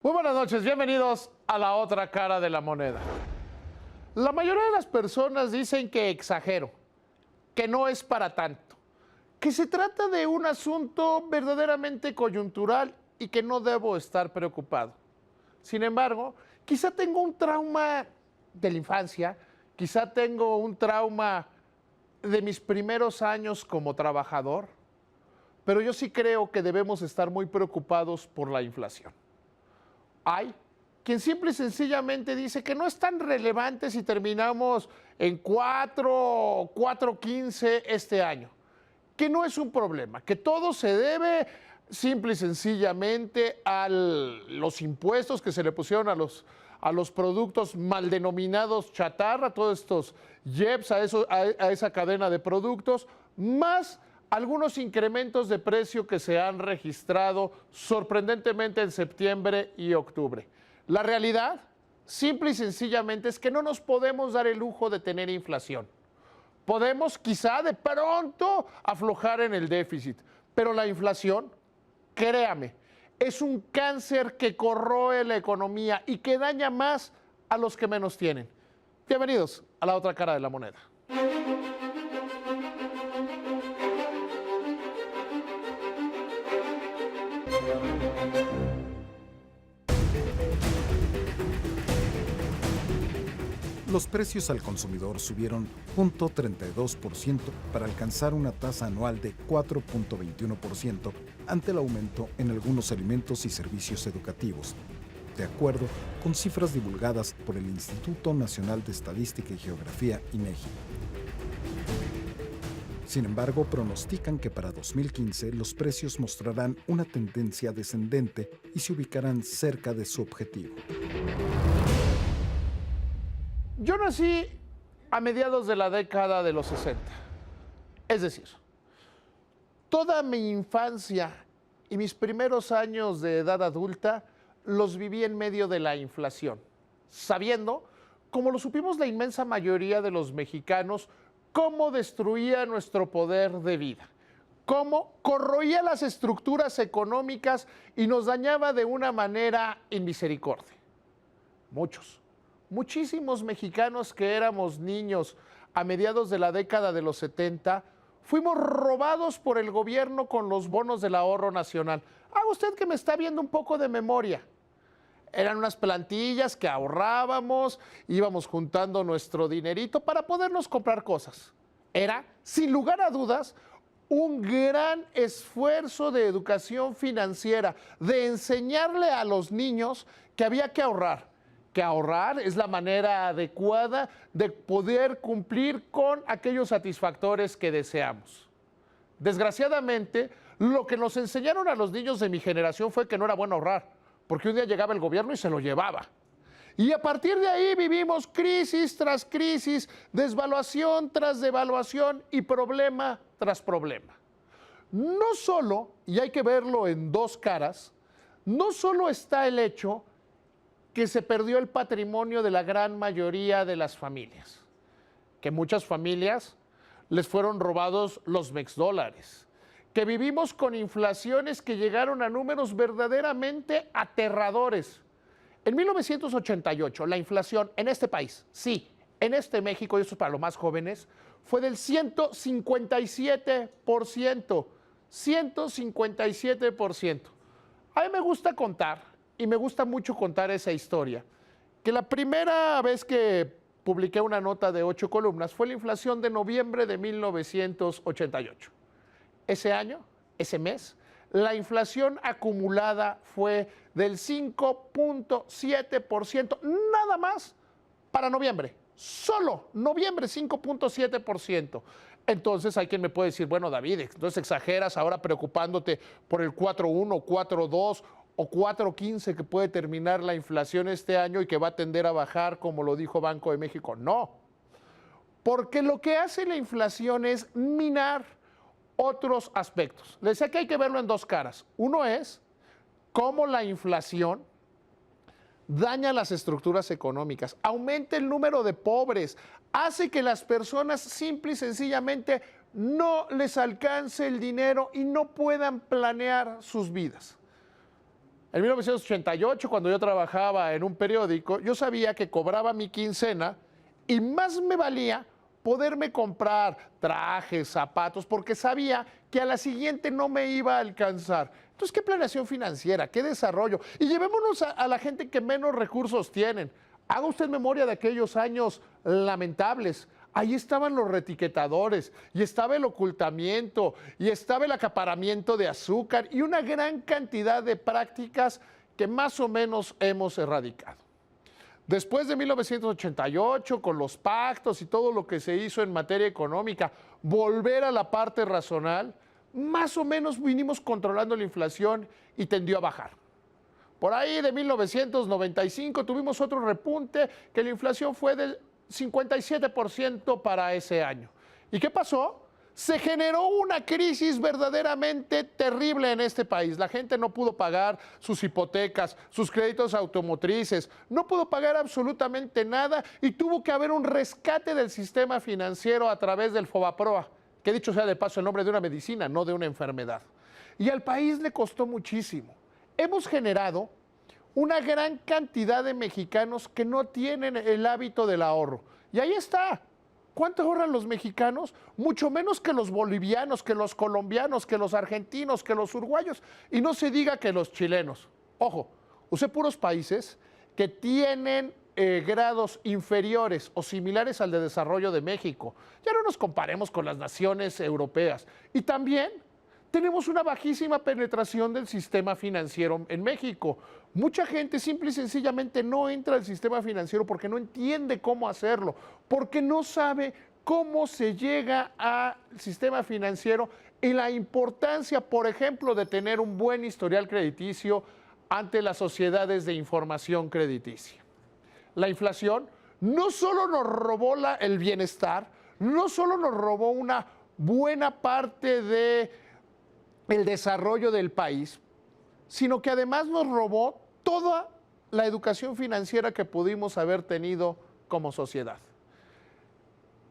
Muy buenas noches, bienvenidos a la otra cara de la moneda. La mayoría de las personas dicen que exagero, que no es para tanto, que se trata de un asunto verdaderamente coyuntural y que no debo estar preocupado. Sin embargo, quizá tengo un trauma de la infancia, quizá tengo un trauma de mis primeros años como trabajador, pero yo sí creo que debemos estar muy preocupados por la inflación. Hay quien simple y sencillamente dice que no es tan relevante si terminamos en 4.15 este año, que no es un problema, que todo se debe simple y sencillamente a los impuestos que se le pusieron a los productos mal denominados chatarra, todos estos IEPS, a esa cadena de productos, más algunos incrementos de precio que se han registrado sorprendentemente en septiembre y octubre. La realidad, simple y sencillamente, es que no nos podemos dar el lujo de tener inflación. Podemos quizá de pronto aflojar en el déficit, pero la inflación, créame, es un cáncer que corroe la economía y que daña más a los que menos tienen. Bienvenidos a la otra cara de la moneda. Los precios al consumidor subieron 0.32% para alcanzar una tasa anual de 4.21% ante el aumento en algunos alimentos y servicios educativos, de acuerdo con cifras divulgadas por el Instituto Nacional de Estadística y Geografía, INEGI. Sin embargo, pronostican que para 2015 los precios mostrarán una tendencia descendente y se ubicarán cerca de su objetivo. Yo nací a mediados de la década de los 60. Es decir, toda mi infancia y mis primeros años de edad adulta los viví en medio de la inflación, sabiendo, como lo supimos la inmensa mayoría de los mexicanos, cómo destruía nuestro poder de vida, cómo corroía las estructuras económicas y nos dañaba de una manera inmisericordia. Muchísimos mexicanos que éramos niños a mediados de la década de los 70, fuimos robados por el gobierno con los bonos del ahorro nacional. Haga usted que me está viendo un poco de memoria. Eran unas plantillas que ahorrábamos, íbamos juntando nuestro dinerito para podernos comprar cosas. Era, sin lugar a dudas, un gran esfuerzo de educación financiera, de enseñarle a los niños que había que ahorrar es la manera adecuada de poder cumplir con aquellos satisfactores que deseamos. Desgraciadamente, lo que nos enseñaron a los niños de mi generación fue que no era bueno ahorrar, porque un día llegaba el gobierno y se lo llevaba. Y a partir de ahí vivimos crisis tras crisis, desvaluación tras devaluación y problema tras problema. No solo, y hay que verlo en dos caras, no solo está el hecho que se perdió el patrimonio de la gran mayoría de las familias, que muchas familias les fueron robados los mexdólares, que vivimos con inflaciones que llegaron a números verdaderamente aterradores. En 1988, la inflación en este país, sí, en este México, y esto es para los más jóvenes, fue del 157%. 157%. A mí me gusta contar, y me gusta mucho contar esa historia, que la primera vez que publiqué una nota de 8 columnas fue la inflación de noviembre de 1988. Ese año, ese mes, la inflación acumulada fue del 5.7%, nada más para noviembre, solo noviembre 5.7%. Entonces hay quien me puede decir, bueno, David, entonces exageras ahora preocupándote por el 4.1, 4.2 o 4.15 que puede terminar la inflación este año y que va a tender a bajar, como lo dijo Banco de México. No, porque lo que hace la inflación es minar otros aspectos. Les decía que hay que verlo en dos caras. Uno es cómo la inflación daña las estructuras económicas, aumenta el número de pobres, hace que las personas simple y sencillamente no les alcance el dinero y no puedan planear sus vidas. En 1988, cuando yo trabajaba en un periódico, yo sabía que cobraba mi quincena y más me valía poderme comprar trajes, zapatos, porque sabía que a la siguiente no me iba a alcanzar. Entonces, ¿qué planeación financiera? ¿Qué desarrollo? Y llevémonos a la gente que menos recursos tienen. Haga usted memoria de aquellos años lamentables. Ahí estaban los reetiquetadores, y estaba el ocultamiento, y estaba el acaparamiento de azúcar, y una gran cantidad de prácticas que más o menos hemos erradicado. Después de 1988, con los pactos y todo lo que se hizo en materia económica, volver a la parte racional, más o menos vinimos controlando la inflación y tendió a bajar. Por ahí de 1995 tuvimos otro repunte, que la inflación fue del 57% para ese año. ¿Y qué pasó? Se generó una crisis verdaderamente terrible en este país. La gente no pudo pagar sus hipotecas, sus créditos automotrices, no pudo pagar absolutamente nada y tuvo que haber un rescate del sistema financiero a través del Fobaproa, que dicho sea de paso el nombre de una medicina, no de una enfermedad. Y al país le costó muchísimo. Hemos generado una gran cantidad de mexicanos que no tienen el hábito del ahorro. Y ahí está. ¿Cuánto ahorran los mexicanos? Mucho menos que los bolivianos, que los colombianos, que los argentinos, que los uruguayos. Y no se diga que los chilenos. Ojo, usé puros países que tienen grados inferiores o similares al de desarrollo de México. Ya no nos comparemos con las naciones europeas. Y también tenemos una bajísima penetración del sistema financiero en México. Mucha gente simple y sencillamente no entra al sistema financiero porque no entiende cómo hacerlo, porque no sabe cómo se llega al sistema financiero y la importancia, por ejemplo, de tener un buen historial crediticio ante las sociedades de información crediticia. La inflación no solo nos robó el bienestar, no solo nos robó una buena parte del desarrollo del país, sino que además nos robó toda la educación financiera que pudimos haber tenido como sociedad.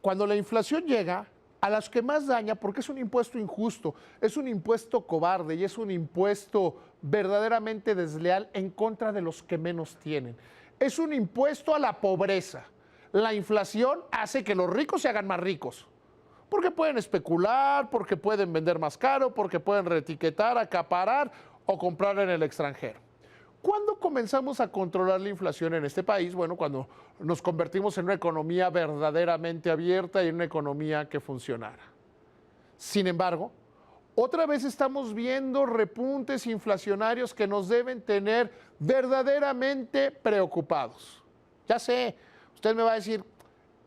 Cuando la inflación llega, a las que más daña, porque es un impuesto injusto, es un impuesto cobarde y es un impuesto verdaderamente desleal en contra de los que menos tienen. Es un impuesto a la pobreza. La inflación hace que los ricos se hagan más ricos. Porque pueden especular, porque pueden vender más caro, porque pueden reetiquetar, acaparar o comprar en el extranjero. ¿Cuándo comenzamos a controlar la inflación en este país? Bueno, cuando nos convertimos en una economía verdaderamente abierta y en una economía que funcionara. Sin embargo, otra vez estamos viendo repuntes inflacionarios que nos deben tener verdaderamente preocupados. Ya sé, usted me va a decir,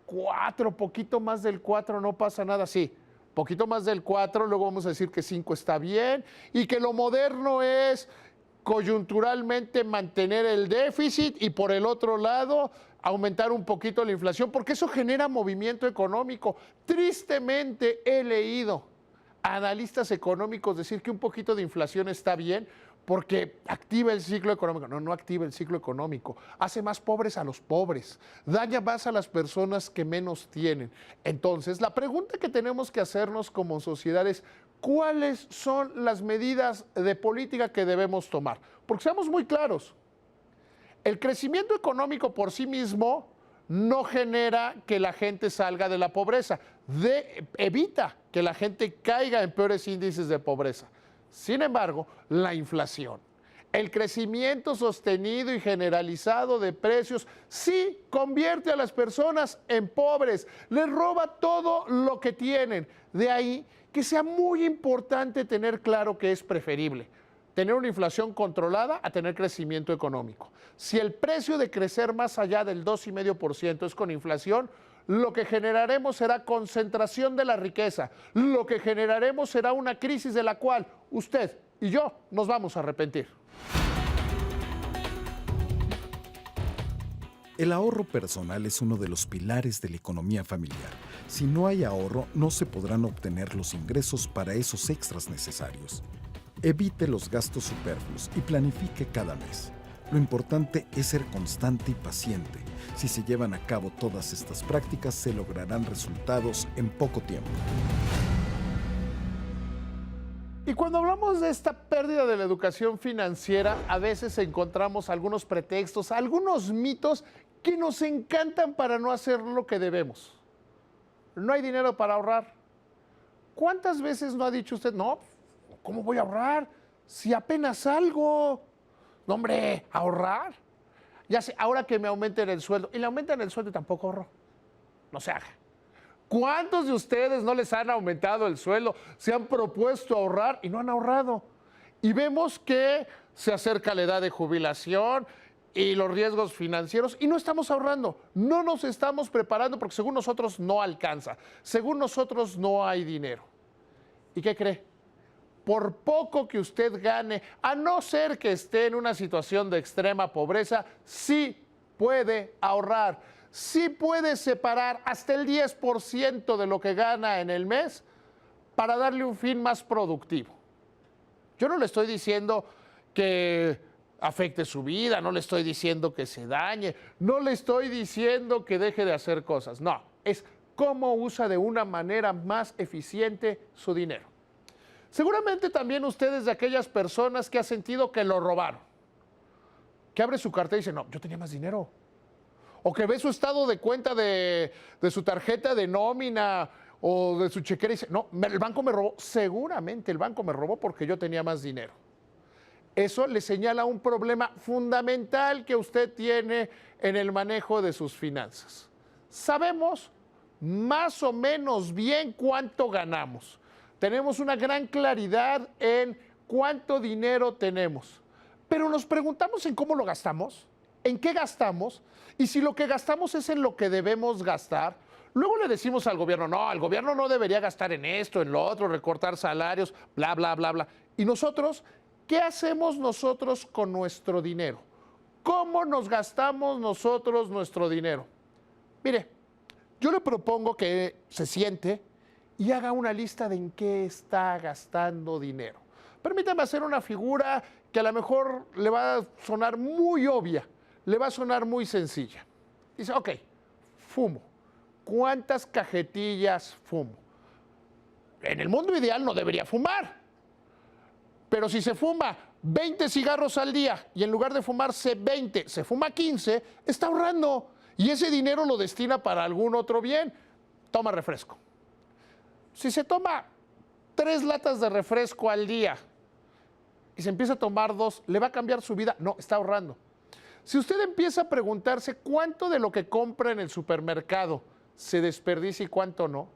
4, poquito más del 4, no pasa nada. Sí, poquito más del 4, luego vamos a decir que 5 está bien y que lo moderno es coyunturalmente mantener el déficit y por el otro lado aumentar un poquito la inflación, porque eso genera movimiento económico. Tristemente he leído a analistas económicos decir que un poquito de inflación está bien porque activa el ciclo económico. No, no activa el ciclo económico. Hace más pobres a los pobres, daña más a las personas que menos tienen. Entonces, la pregunta que tenemos que hacernos como sociedad es, ¿cuáles son las medidas de política que debemos tomar? Porque seamos muy claros, el crecimiento económico por sí mismo no genera que la gente salga de la pobreza, evita que la gente caiga en peores índices de pobreza. Sin embargo, la inflación, el crecimiento sostenido y generalizado de precios sí convierte a las personas en pobres, les roba todo lo que tienen. De ahí que sea muy importante tener claro que es preferible tener una inflación controlada a tener crecimiento económico. Si el precio de crecer más allá del 2,5% es con inflación, lo que generaremos será concentración de la riqueza, lo que generaremos será una crisis de la cual usted y yo nos vamos a arrepentir. El ahorro personal es uno de los pilares de la economía familiar. Si no hay ahorro, no se podrán obtener los ingresos para esos extras necesarios. Evite los gastos superfluos y planifique cada mes. Lo importante es ser constante y paciente. Si se llevan a cabo todas estas prácticas, se lograrán resultados en poco tiempo. Y cuando hablamos de esta pérdida de la educación financiera, a veces encontramos algunos pretextos, algunos mitos que nos encantan para no hacer lo que debemos. No hay dinero para ahorrar. ¿Cuántas veces no ha dicho usted, no, ¿cómo voy a ahorrar? Si apenas salgo. No, hombre, ¿ahorrar? Ya sé, ahora que me aumenten el sueldo. Y le aumentan el sueldo y tampoco ahorro. No se haga. ¿Cuántos de ustedes no les han aumentado el sueldo? Se han propuesto ahorrar y no han ahorrado. Y vemos que se acerca la edad de jubilación y los riesgos financieros y no estamos ahorrando. No nos estamos preparando porque según nosotros no alcanza. Según nosotros no hay dinero. ¿Y qué cree? Por poco que usted gane, a no ser que esté en una situación de extrema pobreza, sí puede ahorrar. Sí puede separar hasta el 10% de lo que gana en el mes para darle un fin más productivo. Yo no le estoy diciendo que afecte su vida, no le estoy diciendo que se dañe, no le estoy diciendo que deje de hacer cosas. No, es cómo usa de una manera más eficiente su dinero. Seguramente también usted es de aquellas personas que ha sentido que lo robaron, que abre su cartera y dice, no, yo tenía más dinero. O que ve su estado de cuenta de su tarjeta de nómina o de su chequera y dice, no, el banco me robó. Seguramente el banco me robó porque yo tenía más dinero. Eso le señala un problema fundamental que usted tiene en el manejo de sus finanzas. Sabemos más o menos bien cuánto ganamos. Tenemos una gran claridad en cuánto dinero tenemos. Pero nos preguntamos en cómo lo gastamos, en qué gastamos, y si lo que gastamos es en lo que debemos gastar. Luego le decimos al gobierno, no, el gobierno no debería gastar en esto, en lo otro, recortar salarios, bla, bla, bla, bla. Y nosotros, ¿qué hacemos nosotros con nuestro dinero? ¿Cómo nos gastamos nosotros nuestro dinero? Mire, yo le propongo que se siente y haga una lista de en qué está gastando dinero. Permítame hacer una figura que a lo mejor le va a sonar muy obvia, le va a sonar muy sencilla. Dice, ok, fumo. ¿Cuántas cajetillas fumo? En el mundo ideal no debería fumar. Pero si se fuma 20 cigarros al día y en lugar de fumarse 20, se fuma 15, está ahorrando. Y ese dinero lo destina para algún otro bien. Toma refresco. Si se toma 3 latas de refresco al día y se empieza a tomar 2, ¿le va a cambiar su vida? No, está ahorrando. Si usted empieza a preguntarse cuánto de lo que compra en el supermercado se desperdicia y cuánto no,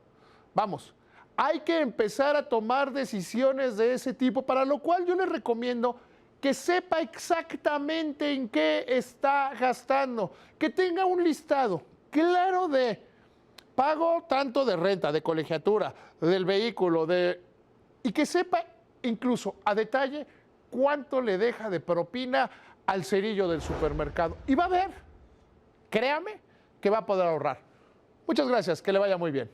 vamos, hay que empezar a tomar decisiones de ese tipo, para lo cual yo le recomiendo que sepa exactamente en qué está gastando, que tenga un listado claro de pago tanto de renta, de colegiatura, del vehículo, y que sepa incluso a detalle cuánto le deja de propina al cerillo del supermercado. Y va a ver, créame, que va a poder ahorrar. Muchas gracias, que le vaya muy bien.